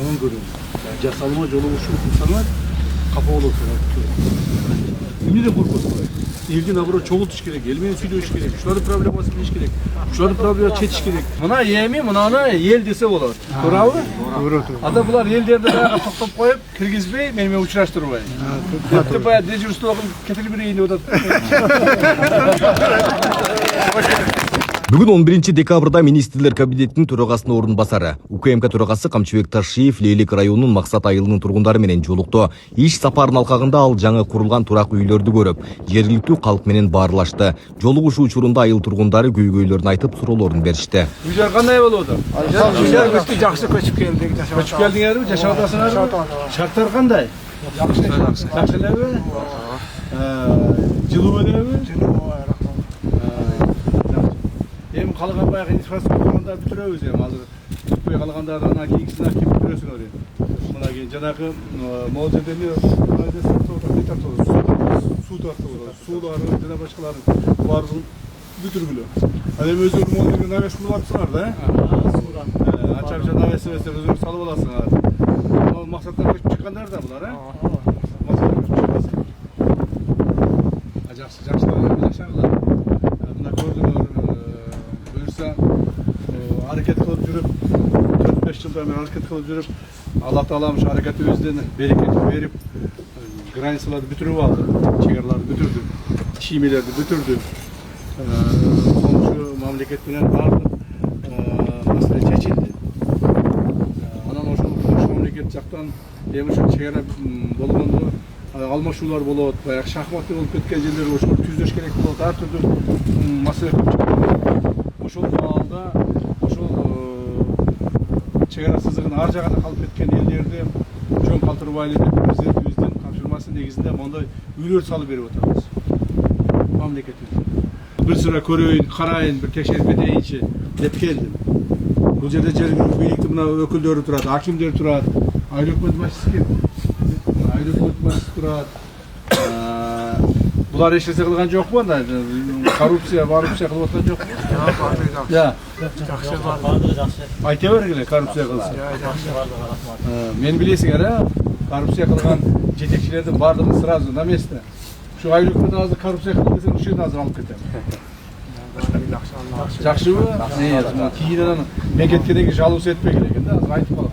Onun görüyorum. Jasalma yolu uçup insanlar kafa olur. Ümidi de korkuyorsun. İlgin abura çoğul iş gerek, gelmeyen sütü iş gerek, şuların problemasını iş gerek, şuların problemi çet iş gerek. Buna yemi, buna ana yel dese olur. Doğru mu? Doğru. Hatta bunlar yel derinde daha toktop koyup, kirgizbey, benimle uçuraştırmayın. Hatta bayağı dejurstu bakın, ketili bir yiyini oda. Бүгін 11 декабрда министрлер кабинетінің төрағасының орынбасары, УКМК төрағасы Камчыбек Ташиев Лейлик районының Мақсат айылының тұрғындары менен жолықты. Иш сапарын алқағында ал жаңы құрылған тұрақ үйлерді көріп, жергілікті халық менен барлашты. Жолугушуу учурунда айыл тұрғындары көйгөйлөрүн айтып суроолорун беришти. Үйлер кандай болууда? Үйлер өтө жакшы көчүп келдик. Көчүп келдиңерби? Жашап атасыңарбы? Шарттар кандай? Жакшы. Жакшы элеби? Жылуу элеби? Hem kalgan bayağı infrastruktüründe bitiriyoruz hem hazır. Tutmaya kalganlardan hakikisini hakim bitiriyorsun oraya. Buna gelin canakı molca deniyor. Su tartı suları, cana başkaları varzın bütürgülü. Hani özür molca naves kullanırsınlar da. Açar naves vesile özür salı olasınlar. Maksatlar çıkanlar da bunlar ha. Maksatlar çıkmasın. Acaksız yaşarlar. Buna gördüğünüz hareket kılıp yürüp 4-5 yıldan beri hareket kılıp yürüp Allah Teala'mış hareketi özden bereketi verip granisaları bütürüp aldı. Çekerleri bütürdü. Çiğmeleri bütürdü. Komşu memleket bilen vardı. Mesele çeçildi. Anam o memleket çaktan demiş çekere bolğandı. Almaşular bolup, bayağı şahmatlı olup ketken yerler oşul tüzleş gerek bolup her türlü mesele oşul alda oşul çegara sızıgın ar jagada kalıp ketken ellerdi жөн калтырып айлы деп президентибиздин тапшырмасы негизинде мондай үйлөр салып берип атабыз. Мамлекетибиз. Bir sıra көрөйүн, карайын, bir текшерип кетейинчи деп келдим. Бул жерде жергиликтүү бийликтин мына өкүлдөрү турат, акимдер турат, айыл өкмөт башчысы ким? Айыл өкмөт башчысы турат. Bular eş narsa kılgan yok mu anda? Korrupsiya kılıp atkan yok mu? Ya. Ayta vergile korrupsiya kılsın. Men bilesin ara, korrupsiya kılgan jetekçilerden bardığını sırası na mesle. Şu ayıl hükümeti azı korrupsiya kılып desen, uşu azı alıp ketem. Жақсы mı? Ne? Kiyinen meketkedeki жалуус etmek gereken de azı aytıp alıp.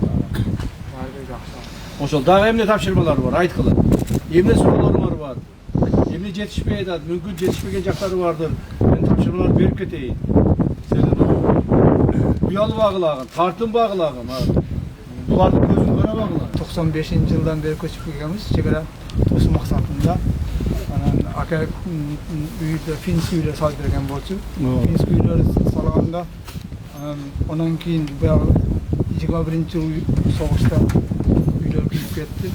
Oşol daha emne tapşırmalar var, aytkılı. Emne sorular var. Emne yetişmeyedi, mümkün yetişmegen jakları vardır. Ben tapşırmalar berip keteyim. Uyalı bağılağın, tartın bağılağın. Bulardın gözün göre bağılağın. 95 yıldan beri köçüp gelgemiz çegara tosu maksatında. Aka uyda Finsk uylar salып bergen bolчу. Finsk uylar salganda ondan keyin 21-ci soğuşta uylar kuyup ketdi.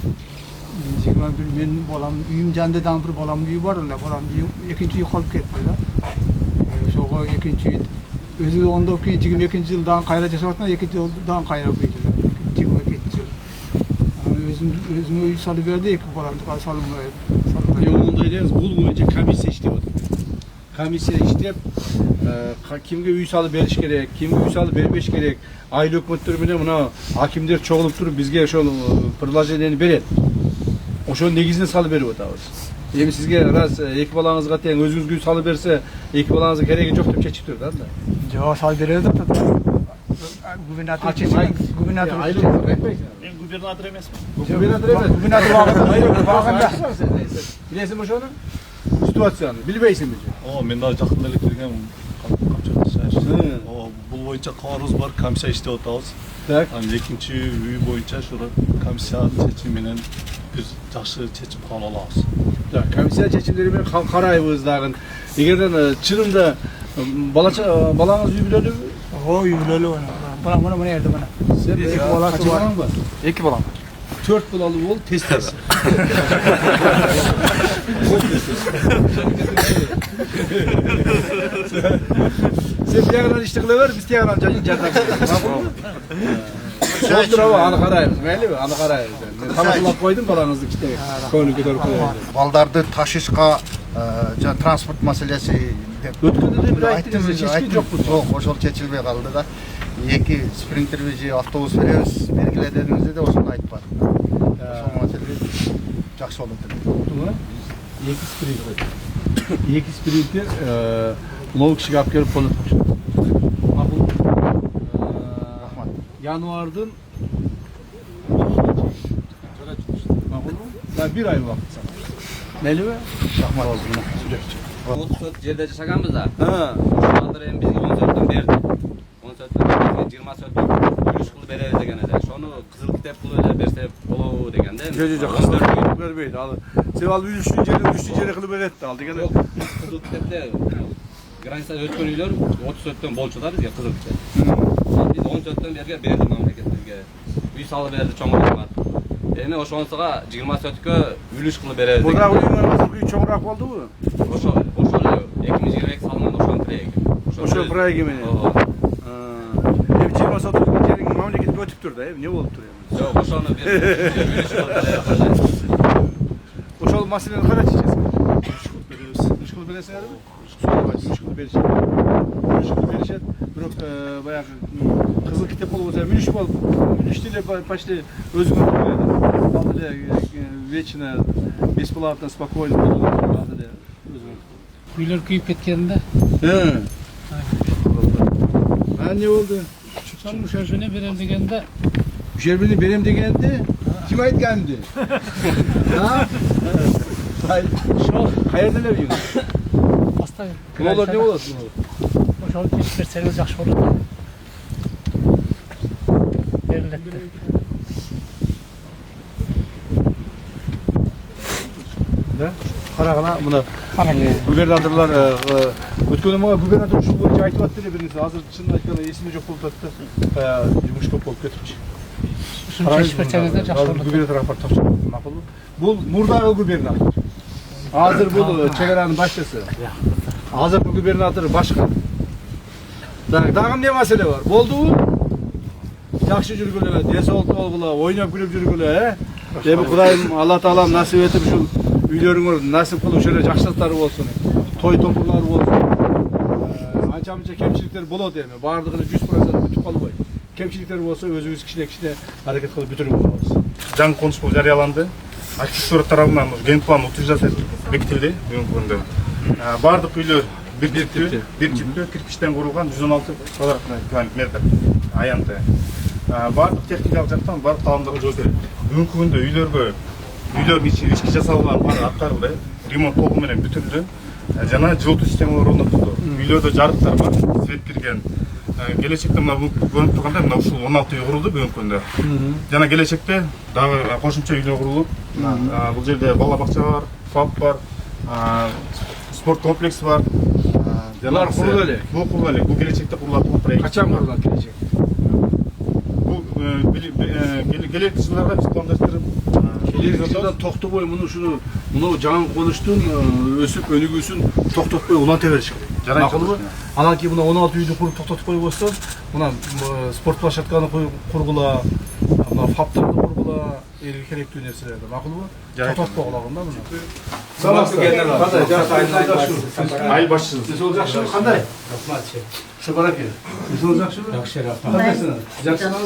21 men bolam uyum jandadan bir bolam uyu var da bolam ikinci uy kalıp ketdi da. Şoğa ikinci uy özü onda ki 22-ci yıldan kayra jaşapatna ikinci yıldan kayra uydu. 22-ci yıl. Özüme uy salıp berdi, iki bolamdı salınmay. Yolunda ederiz, bul boyunca komissiya işlep otur. Komissiya işlep, kimge uy salıp beriş gerek, kimge uy salıp bermеш gerek, aylı hükümetler bilen buna hakimler çoğulup durup bizge ошол предложениени берет. Ошонун негизинде салып берип атабыз. Эми сизге раз эки балаңызга тең өзүңүзгө уй салып берсе, эки балаңызга кереги жок деп чечип турду да. Жок, салып берет да. Губернатор чечкен. Губернатор Мен губернатор эмесмин. Губернатор эмес. Губернатор багында. Билесиңби ошону? Ситуацияны билбейсиңби? Мен да жакында эле кирген Камчат. Бул боюнча кабарыбыз бар, комиссия иштеп атабыз. Так. Экинчи үй боюнча ошол комиссия чечими менен биз жакшы чечим кабыл алабыз. Так, комиссия чечимдери менен карайбыз дагы. Эгерден чынында балаңыз үй бүлөлүүбү? үй бүлөлүү. Мына жерде мына. Sen Эки баласы бар. Эки балам. 4 балалы бол, тез. Sen tiyagынан işti kıla ver, biz tiyagынан jardam beremiz. Sol durabı, аны карайбыз, мейлиби? Аны карайбыз. Мен тамакалап койдум балаңызды кичтеге. Көңүл көтөрүп коёюн. Балдарды ташышка транспорт маселеси деп өткөндө да бир айттыңыз, чечкен жокпуз. Жок, ошол чечилбей калды да. эки спринтер же автобус беребиз бергиле дедиңизде да ошону айтып бардык. Ошол маселе жакшы болот деп. Екі спринтер мынау кишиге алып келип колдоп коюшат. Макул. Рахмат. Январдын макулбу? Бир ай убакыт сага. Мейлиби? Рахмат. 34 жерде жашаганбыз да. Ошондор эми бизге 14төн берди. 14төн бизге 20 соток үлүш кылып беребиз деген эле. Ошону кызыл китеп кылып эле берсе болобу дегенде. Жок, бербейт. Ал сен ал үлүштүн жери кылып берет да ал деген. Кызыл китепте граница өткөн үйлөр 34төн болчу да бизге кызыл китеп. Биз 14төн берге берди мамлекет бизге. Үй салып берди чоңураак. Эми ошонсуга 20 сотокко үлүш кылып беребиз. Мурда үй чоңураак болдубу? Ошо 2022 салынган ошон тирек. Ошо проект менен. Эми 20 соток жерин мамлекетке өтүптүр да, эмне болуптур эми? Жок, ошону үлүш кылып беребиз. Ошол маселени кандай чечесиң? Үч кылып бересиңерби? Үч кылып беришет. Бирок баягы кызыл китеп болбосо үлүш болуп, үлүштү эле почти өзүңөр берет. Ал эле вечно бесплатно, спокойно болот. Ал эле өзүңөр. Үйлер күйүп кеткенде. Не болду? Son sözünü verem degende. Жербини берем дегенде ким айтканды? Ha? Şol. Каерде эле үйүң? Баста. Булар не болот? Ошол кеш берсеңиз жакшы болот. Берилет. Да? Карагана мына губернаторлар өткөн мага губернатор ушул боюнча айтып атты эле бир нерсе. Азыр чынын айтканда эсиме жок болуп атты. Жумуш көп болуп кетипчи. Шунча берсеңиздер жакшы болот. Губернатор апарып тапшырды. Макулбу? Бул мурдагы губернатор. Азыр бул чек аранын башчысы. Азыркы губернатор башка. Дагы эмне маселе бар? Болдубу? Жакшы жүргүлө, ден соолуктуу болгула, ойноп күлүп жүргүлө, Эми Кудайым Алла Таалам насип этип ушул үйлөрүңөр насип кылып ошол эле жакшылыктары болсун. Той топурлар болсун. Анча-мынча кемчиликтер болот эми. Бардыгын 100% бүтүп калбайт. Кемчиликтер болсо өзүбүз кичине аракет кылып бүтүрүп алабыз. Жаңы конкурс болуп жарыяланды. Архитектура тарабынан ген план утверждалып бекитилди бүгүнкү күндө. Бардык үйлөр бир типтүү кирпичтен курулган 116 квадратный метр аянты. Бардык техникалык жактан бардык талаптарга жооп берет. Бүгүнкү күндө үйлөрдүн ички жасалган баары аткарылды. Ремонт толугу менен бүтүрүлдү. Жана жылытуу системалары орнотулду. Үйлөрдө жарыктар бар, свет кирген. Келечекте мына көрүнүп тургандай мына ушул 16 үй курулду бүгүнкү күндө. Жана келечекте дагы кошумча үйлөр курулуп, бул жерде бала бакча бар, ФАП бар, спорт комплекси бар. Булар курулду эле. Бул курулду эле. Бул келечекте курулат проект. Качан курулат келечек? Бул келечек жылдарга биз пландаштырып, келечек жылда токтобой муну жаңы конуштун өсүп өнүгүүсүн токтотпой уланта бериш керек. Макулбу? Анан кийин мына 16 үйдү куруп токтотуп койбостон, мына спорт площадканы кургула, мына ФАПтарды кургула, элге керектүү нерселерди. Макулбу? Токтотпогулагын да муну. Саламатсызбы генерал? Кандай? Жакшы. Айыл башчысы. Сиз ол жакшыбы? Кандай? Рахмат. Сабараке. Сиз ол жакшыбы? Жакшы, рахмат. Кандайсыңар? Жакшымы?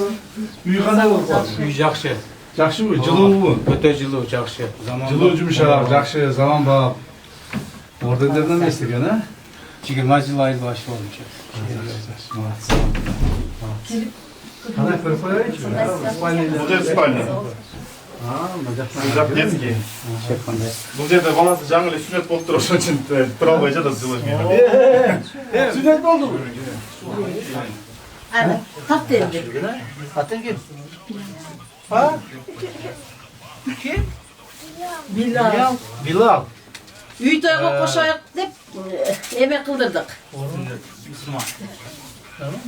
Үй кандай болуп калды? Үй жакшы. Жакшыбы? Жылуубу? Өтө жылуу, жакшы. Жылуу жумшак, жакшы, заманбап. Ордендерден эмес экен, 20 жыл айыл башы болчу. Кандай көрүп коелучу? Бул жер спальня. Бул жак детский. Бул жерде баласы жаңы эле сүнөт болуп туруп, ошон үчүн тура албай жатат жылуу менен. Сүнөт болдубу? Ana, tatlı. Атын ким? Kim? Bilal. Bilal. Üy toyga koşayak dep emek kıldırdık. Müslüman. Tamam mı?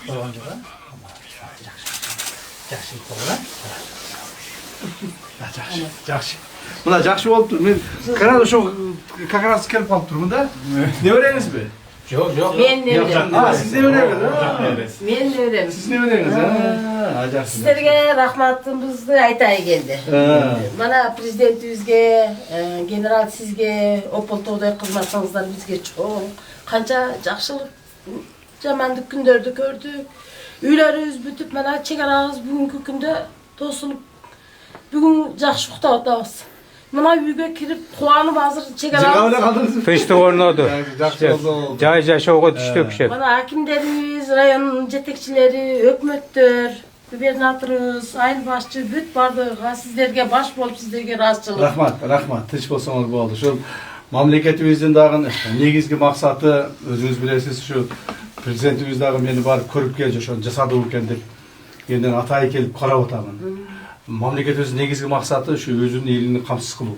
Oğlanca da. Жақсы Жақсы. Мына жақсы болуптур. Мен карады ошо как раз келип калыптырмын да. Небереңиз бе? Жоқ, жоқ. Мен неберем. Сиз небереңиз? Мен неберем. Сиз небереңиз? Жақсы. Сіздерге рахматымызды айтайын келді. Мана президентибизге, генерал сизге Опол тоодой кызматыңыздар бизге чоң канча жакшылык Jamandık günlerde gördük. Üyleriz bütüp mana çegarağız bugünkü günde tosulup bugün жақсы uxtab atabız. Mına uyga kirip kuanıp hazır çegarağız. Тынчтык орноду. Жай жашоого түштү киши. Mana hakimlerimiz, rayon жетекчилери, өкмөттөр, губернаторубуз, айыл башчы бүт бардыгы сиздерге баш болуп сиздерге ыраазычылык. Рахмат, тынч болсоңуз болду. Ушул мамлекетибиздин дагы негизги максаты өзүңүз билесиз, ушу президентибиз дагы мени барып көрүп келди, ошону жасады экен деп. Энден атайы келип карап атамын. Мамлекетибиздин негизги максаты ушу өзүнүн элин камсыз кылуу.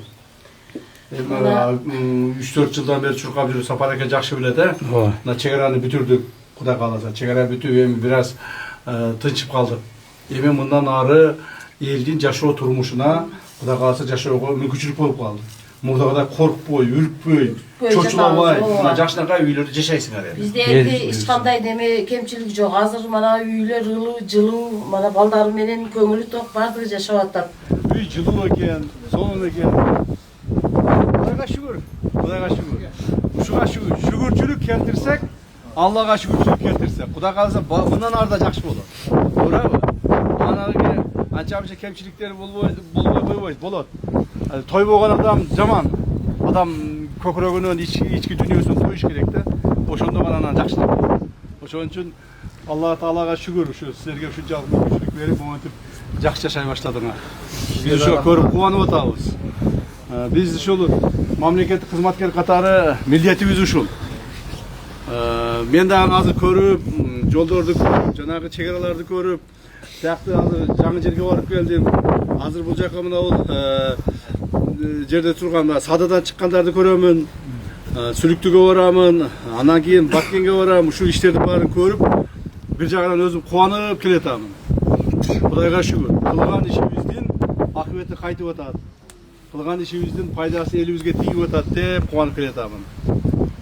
Эми 3-4 жылдан бери чуркап жүрүп Сапар аке жакшы билет, мына чегараны бүтүрдүк, Кудай кааласа. Чегара бүтүп эми бир аз тынчып калдык. Эми мындан ары элдин жашоо турмушуна, Кудай кааласа жашоого мүмкүнчүлүк болуп калды. Мурдагыдай коркпой, үркпөй, чочулабай, мына жакшынакай үйлөрдө жашайсыңар эми. Бизде эч кандай неме кемчилик жок. Азыр мана үйлөр ылуу, жылуу, мана балдары менен көңүлү ток бардыгы жашап атат. Үй жылуу экен, сонун экен. Кудайга шүгүр, Кудайга шүгүр. Ушуга шүгүрчүлүк келтирсек, Аллага шүгүрчүлүк келтирсек, Кудай кааласа мындан ары да жакшы болот. Туурабы? Анагы анча-мынча кемчиликтер болбойт, болот. Тойбогон адам жаман. Адам көкүрөгүнөн ички дүйнөсүн коюш керек да. Ошондо гана анан жакшылык болот. Ошон үчүн Алла Таалага шүгүр, ушу силерге ушунчалык мүмкүнчүлүк берип, монтип жакшы жашай баштадыңар. Биз ошо көрүп кубанып атабыз. Биз ушул мамлекеттик кызматкер катары милдетибиз ушул. Мен дагы азыр көрүп, жолдорду көрүп, жанагы чегараларды көрүп, тияқты азыр жаңы жерге барып келдим. Азыр бул жака мына жерде турган сададан чыккандарды көрөмүн. Сүлүктүгө барамын, анан кийин Баткенге барам, ушул иштердин баарын көрүп, бир жагынан өзүм кубанып келатамын. Кудайга шүгүр. Кылган ишибиздин акыбети кайтып атат. Кылган ишибиздин пайдасы элибизге тийип атат деп кубанып келатамын.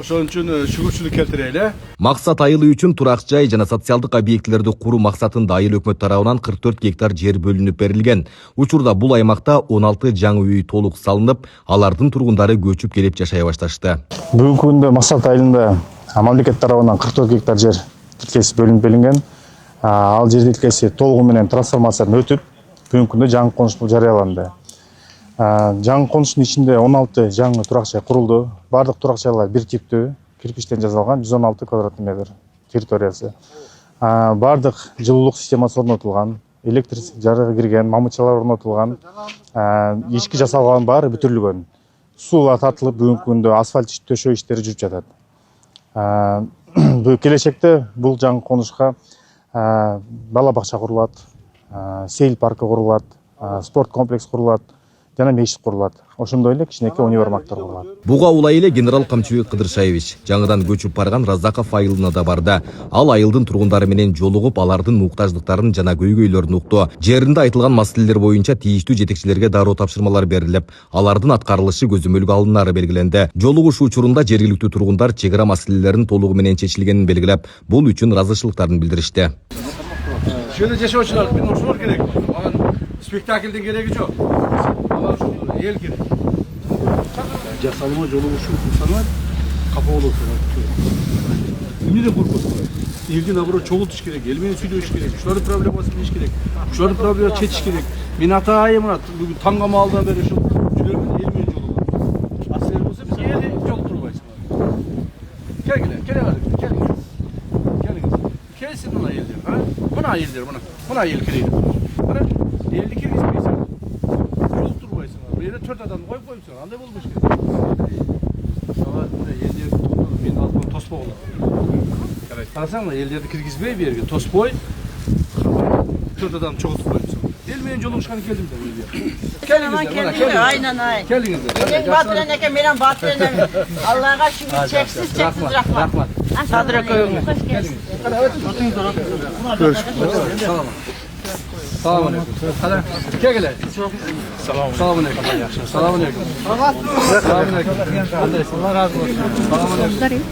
Ошон үчүн шүгүрчүлүк келтирели. Максат айылы үчүн турак жай жана социалдык объектилерди куруу максатында айыл өкмөт тарабынан 44 гектар жер бөлүнүп берилген. Учурда бул аймакта 16 жаңы үй толук салынып, алардын тургундары көчүп келип жашай башташты. Бүгүнкү күндө Максат айылында мамлекет тарабынан 44 гектар жер тилкеси бөлүнүп берилген. Ал жер тилкеси толугу менен трансформациядан өтүп, бүгүнкү күндө жаңы конуштуу жарыяланды. Жаңы конуштун ичинде 16 жаңы турак жай курулду. Бардык турак жайлар бир типтүү, кирпичтен жасалган 116 квадрат метр территориясы. Бардык жылуулук системасы орнотулган, электр жарыгы кирген, мамычалар орнотулган, ички жасалган баары бүтүрүлгөн. Суулар тартылып, бүгүнкү күндө асфальт төшөө иштери жүрүп жатат. Келечекте бул жаңы конушка бала бакча курулат, сейил паркы курулат, спорт комплекс курулат, жана мешит курулат. Ошондой эле кичинекей универмагдар курулат. Буга улай эле генерал Камчыбек Кыдыршаевич жаңыдан көчүп барган Разаков айылына да барды. Ал айылдын тургундары менен жолугуп, алардын муктаждыктарын жана көйгөйлөрүн укту. Жеринде айтылган маселелер боюнча тийиштүү жетекчилерге дароо тапшырмалар берилип, алардын аткарылышы көзөмөлгө алынары белгиленди. Жолугуш учурунда жергиликтүү тургундар чегара маселелерин толугу менен чечилгенин белгилеп, бул үчүн ыраазычылыктарын билдиришти. Şöyle yaşamışlar, bir ошолор керек. Ага спектакльдин кереги жок. Ага эл керек. Жасалма жолу ушул кылсаңар капа болосуңар. Эмнеден коркосуңар? Элдин абро чогултуш керек, эл менен сүйлөшүш керек. Ушулардын проблемасын чечиш керек. Ушулардын проблемасын чечиш керек. Мен атайын мына бүгүн таңга маалдан бери ушул жүрөмүн, эл менен жолугам. Асыл болсо биз элди жол турбайсыңар. Келгиле, келе бер, келиңиз. Келиңиз. Келсин мына элдер, а? Мына элдер, мына эл кирейди. Мына элди киргизбейсиң. Жол турбайсыңар. Бу жерде 4 адамды коюп коюпсуңар. Андай болбош керек. Элдер мен алдым тоспогон. Карасаң, элдерди киргизбей бу жерге тоспой. 4 адам чогултуп коюпсуң. Эл менен жолугушканы келдим да бу жерге. Келиңиздер, Aynen aynen. келиңиздер. Benim Batıran eke, benim Batıran'ım. Allah'a şükür çeksiz rahmat. Sadra koyuyorum. Hoş geldin. Salam aleyküm. Hadi gel gel. Salam aleyküm. Salam aleyküm. Salam aleyküm. Allah razı olsun. Salam aleyküm.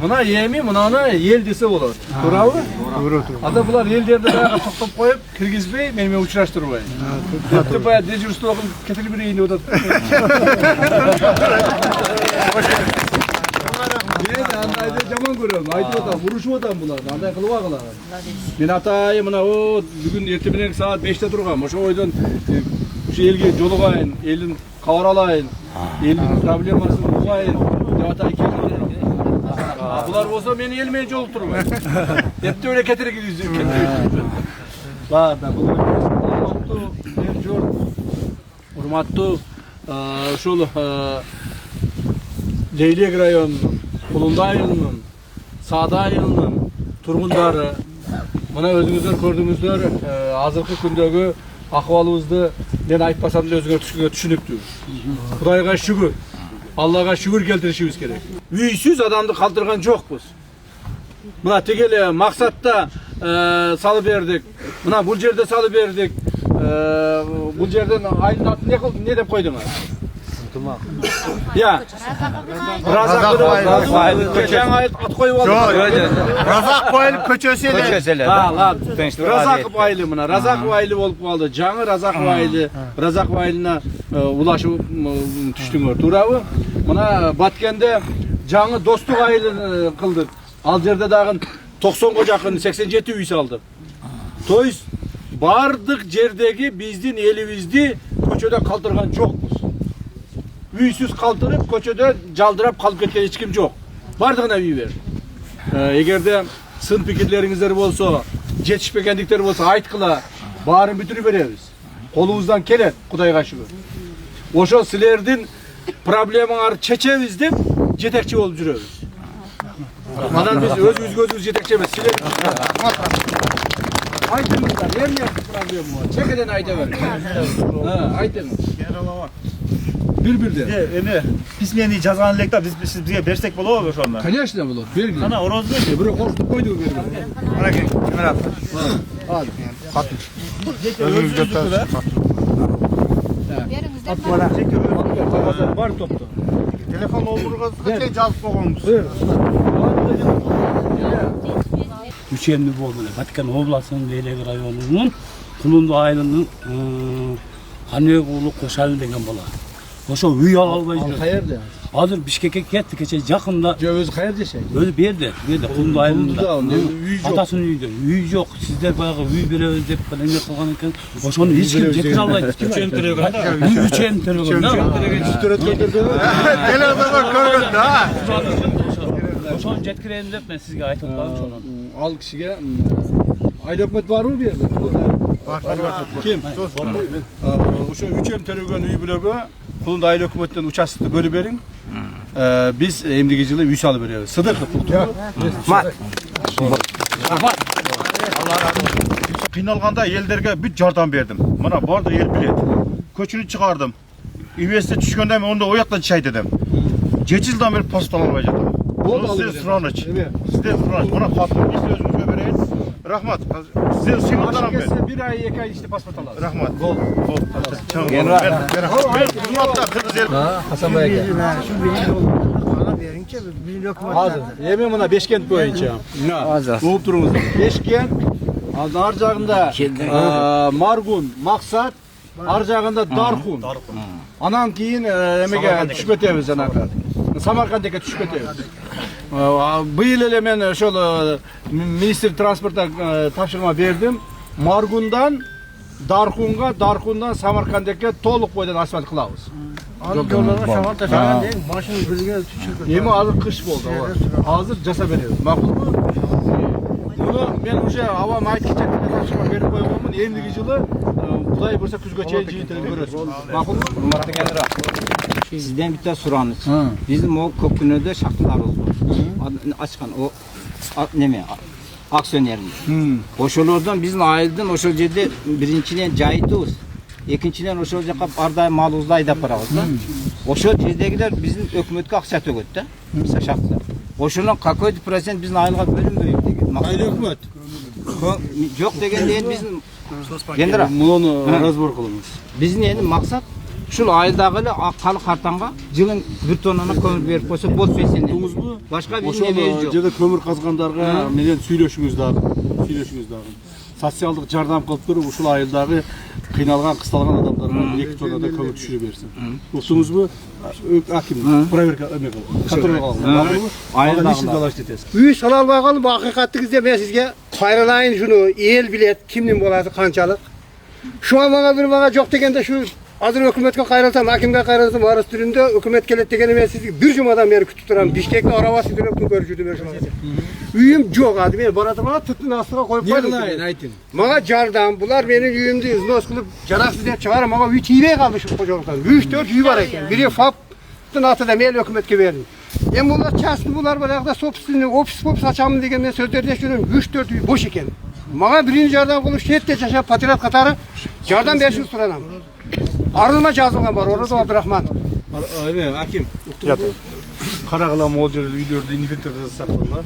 Mına yemi, mına ел dese olur. Doğru mu? Doğru. Ada bular елдерді dayağa toktop koyup kirgizbey menime uçuraştırmayı. Hatta bayağı dejurstu okun ketil bir yiyini odat. андайды жаман көрөм. Айтып атам, урушуп атам булар. Андай кылып агылар. Мен атайын мына о бүгүн эртең менен саат 5те тургам. Ошо ойдон ушу элге жолугайын, элин кабар алайын, элдин проблемасын угайын деп атайын келдим. Булар болсо мен эл менен жолуктурмун. Эптеп эле кетирип бар да бул урматтуу эл журт, урматтуу ушул Leylek rayonunun, Kulunda ayılının, Sağda ayılının turgundары, mına özünüzler gördüğünüzler azırkı kündögü ahvalımızdı ben aytpasam da özüngөр түшүнүктүү. Kudayga şükür, Allah'a şükür keltirişimiz gerek. Üysüz adamды kaldırgan jokпуз. Mına tegele maksatта salı berdik. Mına bul jerde salı berdik. Bul жерден айдын атын ne деп койдуңар? Ya. Razak at koyup aldık. Razak bayılıp köçöseler. Ha, Razak bayılı mına. Razak bayılı olup kaldı. Жаңы Razak bayılı. Razak bayılına ulaşıp düştüңөр. Turabı. Mına Batkende жаңы dostluk ayılı kıldık. Al jerde dagın 90 jakın 87 üy saldık. Toys bardık jerdegi bizdin elibizdi köçöde kaldırgan jokпуз. Üysüz kaldırıp köçöde jaldırap kalıp ketken hiç kim yok. Bardığına üy ver. Egerde sın pikirlerinizler bolsa, жетишпегендиктер bolsa aytkıla, bарын бүтүрүп berебиz. Kolumuzdan keler, Kudayga şükür. Oşo silerdin problemаңарды чечебиz деп жетекчи болуп жүрөбүz. Анан биз өзүбүз жетекчи эмес, силер айтыңыздар, эмне проблема бар? Чекеден айта бер. Айтыңыз. Bir-birden. Эми письменный жазган электе биз бизге берсек болобу ошону? Конечно болот. Бергиле. Кана ороз бер. Бирок коркутуп койду бергиле. Мына кел, камера ап. Ал. Хатын. Өзүңүздүкү да. Бериңиздер. Бар топто. Telefon omurgazga çek жазып койгонбуз. Üçemli boldu. Batkan oblasının Leylek rayonunun Kulunda ayılının Hanbek ulu Koşalı degen bola. Oşo üy alabay жүрөт. Qayerda? Hazır Bişkek'e kettik, keçe jakında. Özü qayerda yaşaydı? Özü berdi Kulunda ayılında. Atasının uyuydu. Üy yok. Sizler bayağı üy berебиз деп эмне кылган экен. Ошону эч ким жетире албайт. Üçem төрөгөн да. Üçem төрөгөн да. Telefonda көргөн да. Ошону жеткирейин деп мен сизге айтып атам ошону. Al kişiye Ayda hükmet var mı bir yerde? Kim? Uşu üçem terögön üy bölögü Kulunda ayda hükmetten uçasıklı bölü berin. Biz emdiki yılı üy salı berебиz. Sıdıklı pultu. Mat. Кыйналганда элдерге бүт жардам бердим. Мына барды эл билет. Көчүнү чыгардым. Üniversite түшкөндө мен онда ояктан чай дедим. 7 жылдан бери пост ала албай жатам. Сизден сураныч. Сизден сураныч. Мына хатты биз өзүңүзгө берейин. Рахмат. Сизден сыймактарам мен. Bir ay, 2 ay işte pasport alırız. Рахмат. Hasan Bey gel. Hazır. Yemin buna Beşkent boyunca. Hazır. Doğup durumuz. Beşkent. Ar jagında Margun, Maksat, ar jagında Darkun. Anan keyin emege түшүп кетебиz жанагы. Самаркандга түшүп кетебиz. Быйыл эле мен ошол министр транспортта тапшырма бердим. Маргундан Darkunga, Darkundan Samarkandga толук бойдон асфальт кылабыз. Анын жолдорго шамал ташаган дейм, машина бизге түшүрүп. Эми азыр кыш болду. Азыр жасап беребиз. Макулбу? Муну мен уже авам айткыча тапшырма берип койгонмун. Эмдиги жылы Кудай бурса күзгө чейин жыйынтырып көрөсүз. Макулбу? Урматтуу генерал. Сизден бир да сураныч. Биздин могу көп күнөдө шахталарыбыз бар. Ачкан о неме акционерimiz. Ошолордон биздин айылдын ошол жерде биринчиден жайытыбыз. Экинчиден ошол жака ар дайым малыбызды айдап барабыз да. Ошол жердегилер биздин өкмөткө акча төгөт да. Мисалы шахталар. Ошонун какой-то процент биздин айылга бөлүнбөйт деген. Айыл өкмөт. Жок дегенден биздин генерал муну разбор кылыңыз. Биздин эми максат ушул айылдагы эле калы картаңга жылын 1 тоннаны көмүр берип койсо болуп Туңузбу? Башка бир неме жок. Жерде көмүр казгандарга менен сүйлөшүңүз дагы. социалдык жардам кылып туруп ушул айылдагы кыйналган, кысталган адамдарга 2 тоннадан көмөк түшүрө берсин. Уктуңузбу? Аким проверка эме кылды. Контролго алды. Айылдагы үй сала албай калып, акыйкатты кезде мен сизге кайрылайын шуну, эл билет кимдин боласы канчалык. Шуга мага жок дегенде шу азыр өкмөткө кайрылсам, акимге кайрылсам, арыз түрүндө өкмөт келет дегенде мен сизди бир жумадан бери күтүп турам. Бишкекте арабасы жүрөп күн көрүп жүрдүм ошол. Үйүм жок ады, мен баратам, түтүн астына коюп койдум. Айтын. Мага жардам, булар менин үйүмдү износ кылып жараксыз деп чыгарып, мага үй тийбей калды шу кожолуктан. 3-4 үй бар экен. Бири ФАПтын атында мен өкмөткө бердим. Эми булар частный булар баягыда собственный офис ачамын деген мен сөздөрдү естидим. 3-4 үй бош экен. Мага биринчи жардам кылып шетте жашап патриот катары жардам беришин суранам. Арызыма жазылган бар, Орозов Абдурахман. Аким, карагыла могул жерде үйлөрдү инвентарь сакталган.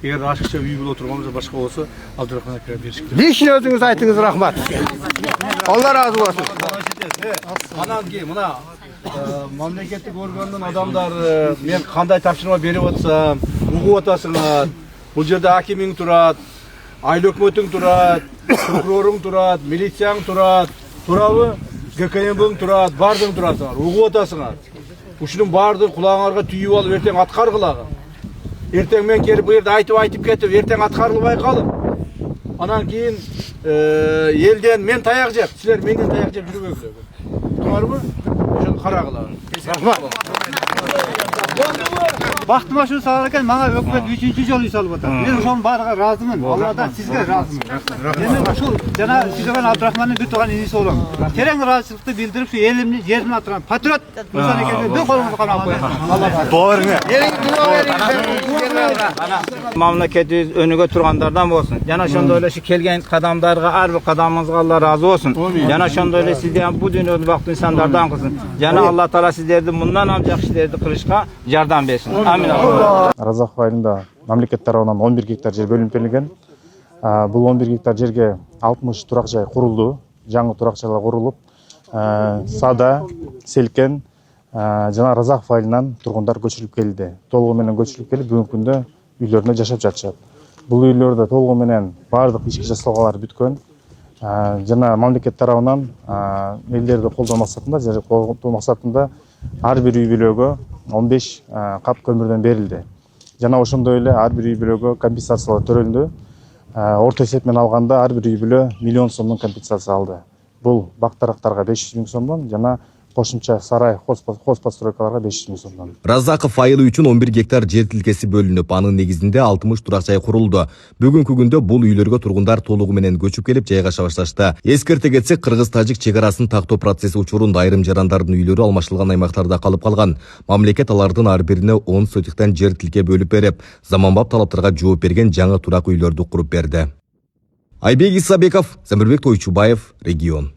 Эгер ашыкча үй боло турган болсо, башка болсо, Абдурахман акиге бериш керек. Лично өзүңүз айтыңыз, рахмат. Алла разы болсун. Анан кийин мына мамлекеттик органдан адамдар мен кандай тапшырма берип атсам, угуп атасыңар. Бул жерде акимиң турат, айыл өкмөтүң турат, прокуроруң турат, милицияң турат, турабы? ГКМБң турат, бардың турасыңар, угуп атасыңар. Ушунун бардыгын кулагыңарга түйүп алып, эртең аткаргылагы. Эртең мен келип бу жерде айтып кетип, эртең аткарылбай калып. Анан кийин элден мен таяк жеп, силер менден таяк жеп жүрбөңүздөр. Туурабы? Ошону карагылагы. Рахмат. Бактым ошо салар экен, мага өкмөт 3-чү жолу салып атат. Мен ошонун баарыга ыраазымын. Алладан сизге ыраазымын. Мен ушул жана Сүлөгөн Абдурахмандын бир тууган иниси болом. Терең ыраазычылыкты билдирип, şu элимни, жеримни атырган патриот мырза экенин бир колуңузду камап коюңуз. Алла Дуа бериңер. Мамлекетибиз өнүгө тургандардан болсун. Жана ошондой эле келген кадамдарга ар бир кадамыңызга Алла разы болсун. Жана ошондой эле сизден бу дүйнөдө бактын инсандардан кылсын. Жана Алла Таала сиздерди мындан ам жакшы иштерди кылышка жардам берсин. Разаков айылында мамлекет тарабынан 11 гектар жер бөлүнүп берилген. Бул 11 гектар жерге 60 турак жай курулду. Жаңы турак жайлар курулуп, Сада, Селкен жана Разаков айылынан тургундар көчүрүлүп келди. Толугу менен көчүрүлүп келип, бүгүнкү күндө үйлөрүндө жашап жатышат. Бул үйлөрдө толугу менен бардык ички жасалгалар бүткөн. Жана мамлекет тарабынан элдерди колдоо максатында ар бир үй бүлөгө 15 кап көмүрдөн берилди. Жана ошондой эле ар бир үй бүлөгө компенсациялар төрөлдү. Орто эсеп менен алганда ар бир үй бүлө 1 миллион сомдон компенсация алды. Бул бактарактарга 500 000 сомдон жана кошумча сарай хозпостройкаларга 500 000 сомдон. Разаков айылы үчүн 11 гектар жер тилкеси бөлүнүп, анын негизинде 60 турак жай курулду. Бүгүнкү күндө бул үйлөргө тургундар толугу менен көчүп келип жайгаша башташты. Эскерте кетсек, кыргыз-тажик чек арасын тактоо процесси учурунда айрым жарандардын үйлөрү алмашылган аймактарда калып калган. Мамлекет алардын ар бирине 10 сотиктен жер тилке бөлүп берип, заманбап талаптарга жооп берген жаңы турак үйлөрдү куруп берди. Айбек Исабеков, Замирбек Тойчубаев, Регион.